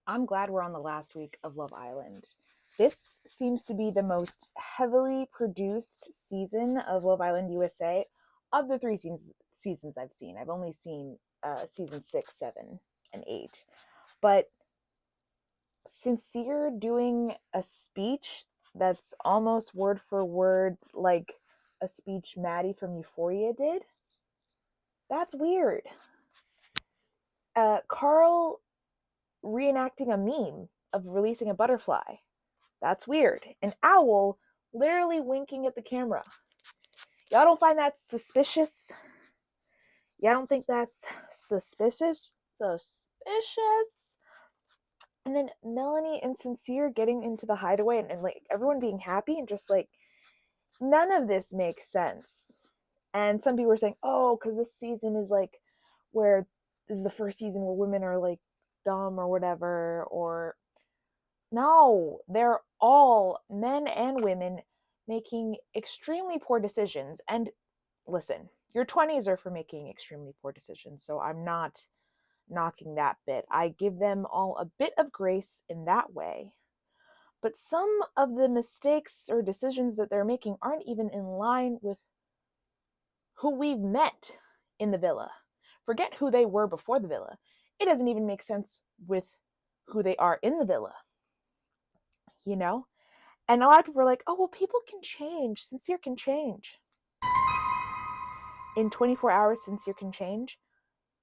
I'm glad we're on the last week of Love Island. This seems to be the most heavily produced season of Love Island USA of the three seasons I've seen. I've only seen season 6, 7, and 8. But Sincere doing a speech that's almost word for word like a speech Maddie from Euphoria did, that's weird. Carl reenacting a meme of releasing a butterfly. That's weird. An owl literally winking at the camera. Y'all don't find that suspicious? Y'all don't think that's suspicious? Suspicious? And then Melanie and Sincere getting into the hideaway and like everyone being happy and just like none of this makes sense. And some people are saying, oh, because this season is like where this is the first season where women are like dumb or whatever, or no, they're all men and women making extremely poor decisions. And listen, your 20s are for making extremely poor decisions, so I'm not knocking that bit. I give them all a bit of grace in that way. But some of the mistakes or decisions that they're making aren't even in line with who we've met in the villa. Forget who they were before the villa. It doesn't even make sense with who they are in the villa, you know? And a lot of people are like, oh, well, people can change. Sincere can change. In 24 hours, Sincere can change.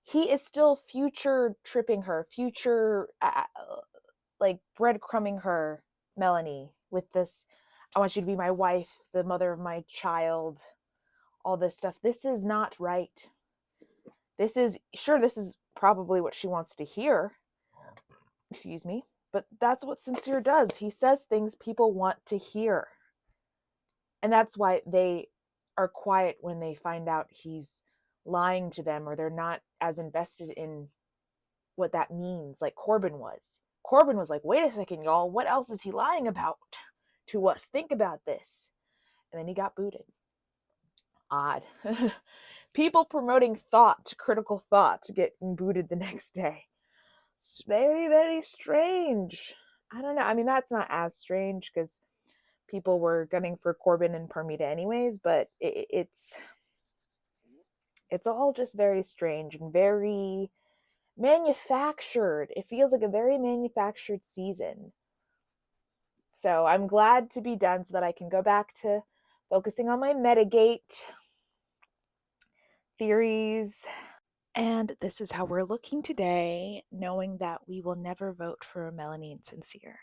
He is still future tripping her, future, like, breadcrumbing her, Melanie, with this, I want you to be my wife, the mother of my child, all this stuff. This is not right. This is probably what she wants to hear. Excuse me. But that's what Sincere does. He says things people want to hear. And that's why they are quiet when they find out he's lying to them or they're not as invested in what that means, like Corbin was. Corbin was like, wait a second, y'all, what else is he lying about to us? Think about this. And then he got booted. Odd. People promoting thought, critical thought, getting booted the next day. It's very, very strange. I don't know. I mean, that's not as strange because people were gunning for Corbin and Parmita anyways, but it's all just very strange and very manufactured. It feels like a very manufactured season. So I'm glad to be done so that I can go back to focusing on my Metagate theories. And this is how we're looking today, knowing that we will never vote for Melanie and Sincere.